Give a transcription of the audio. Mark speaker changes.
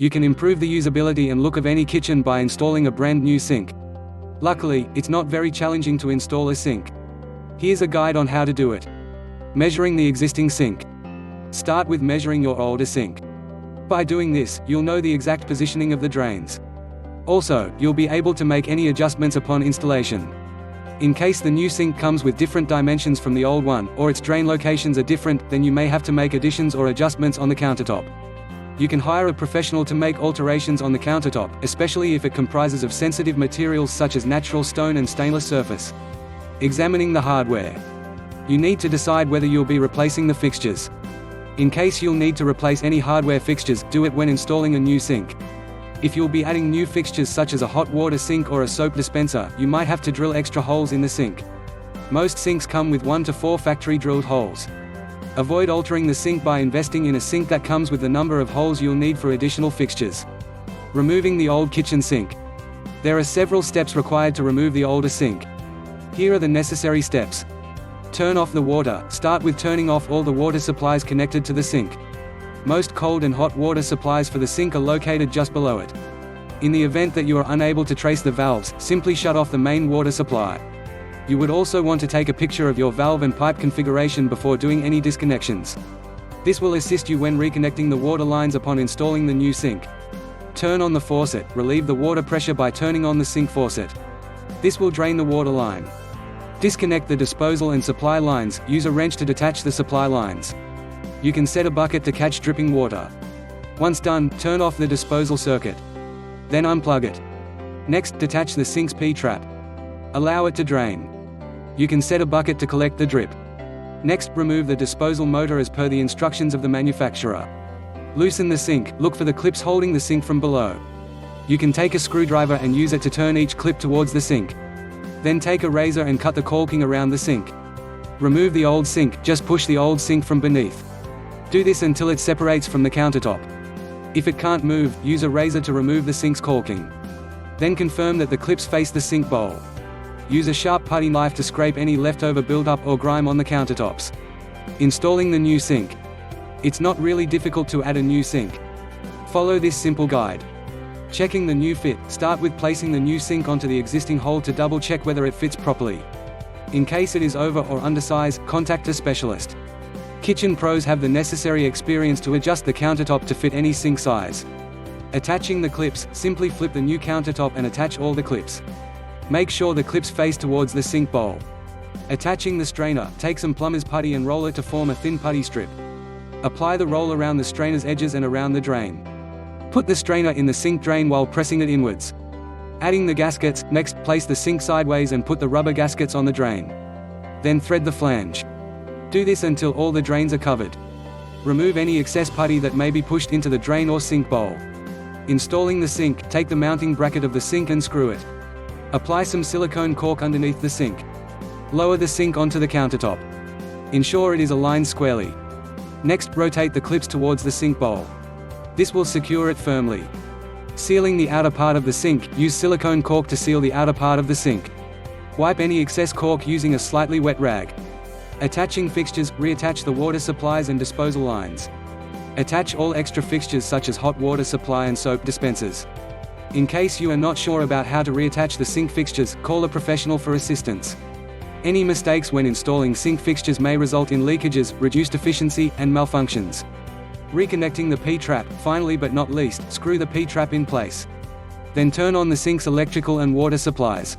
Speaker 1: You can improve the usability and look of any kitchen by installing a brand new sink. Luckily, it's not very challenging to install a sink. Here's a guide on how to do it. Measuring the existing sink. Start with measuring your older sink. By doing this, you'll know the exact positioning of the drains. Also, you'll be able to make any adjustments upon installation. In case the new sink comes with different dimensions from the old one, or its drain locations are different, then you may have to make additions or adjustments on the countertop. You can hire a professional to make alterations on the countertop, especially if it comprises of sensitive materials such as natural stone and stainless surface. Examining the hardware. You need to decide whether you'll be replacing the fixtures. In case you'll need to replace any hardware fixtures, do it when installing a new sink. If you'll be adding new fixtures such as a hot water sink or a soap dispenser, you might have to drill extra holes in the sink. Most sinks come with 1 to 4 factory drilled holes. Avoid altering the sink by investing in a sink that comes with the number of holes you'll need for additional fixtures. Removing the old kitchen sink. There are several steps required to remove the older sink. Here are the necessary steps. Turn off the water. Start with turning off all the water supplies connected to the sink. Most cold and hot water supplies for the sink are located just below it. In the event that you are unable to trace the valves, simply shut off the main water supply. You would also want to take a picture of your valve and pipe configuration before doing any disconnections. This will assist you when reconnecting the water lines upon installing the new sink. Turn on the faucet. Relieve the water pressure by turning on the sink faucet. This will drain the water line. Disconnect the disposal and supply lines. Use a wrench to detach the supply lines. You can set a bucket to catch dripping water. Once done, turn off the disposal circuit. Then unplug it. Next, detach the sink's P-trap. Allow it to drain. You can set a bucket to collect the drip. Next, remove the disposal motor as per the instructions of the manufacturer. Loosen the sink. Look for the clips holding the sink from below. You can take a screwdriver and use it to turn each clip towards the sink. Then take a razor and cut the caulking around the sink. Remove the old sink. Just push the old sink from beneath. Do this until it separates from the countertop. If it can't move, use a razor to remove the sink's caulking. Then confirm that the clips face the sink bowl. Use a sharp putty knife to scrape any leftover buildup or grime on the countertops. Installing the new sink. It's not really difficult to add a new sink. Follow this simple guide. Checking the new fit. Start with placing the new sink onto the existing hole to double check whether it fits properly. In case it is over or undersized, contact a specialist. Kitchen pros have the necessary experience to adjust the countertop to fit any sink size. Attaching the clips. Simply flip the new countertop and attach all the clips. Make sure the clips face towards the sink bowl. Attaching the strainer. Take some plumber's putty and roll it to form a thin putty strip. Apply the roll around the strainer's edges and around the drain. Put the strainer in the sink drain while pressing it inwards. Adding the gaskets. Next, place the sink sideways and put the rubber gaskets on the drain. Then thread the flange. Do this until all the drains are covered. Remove any excess putty that may be pushed into the drain or sink bowl. Installing the sink. Take the mounting bracket of the sink and screw it. Apply some silicone caulk underneath the sink. Lower the sink onto the countertop. Ensure it is aligned squarely. Next, rotate the clips towards the sink bowl. This will secure it firmly. Sealing the outer part of the sink. Use silicone caulk to seal the outer part of the sink. Wipe any excess caulk using a slightly wet rag. Attaching fixtures. Reattach the water supplies and disposal lines. Attach all extra fixtures such as hot water supply and soap dispensers. In case you are not sure about how to reattach the sink fixtures, call a professional for assistance. Any mistakes when installing sink fixtures may result in leakages, reduced efficiency, and malfunctions. Reconnecting the P-trap. Finally but not least, screw the P-trap in place. Then turn on the sink's electrical and water supplies.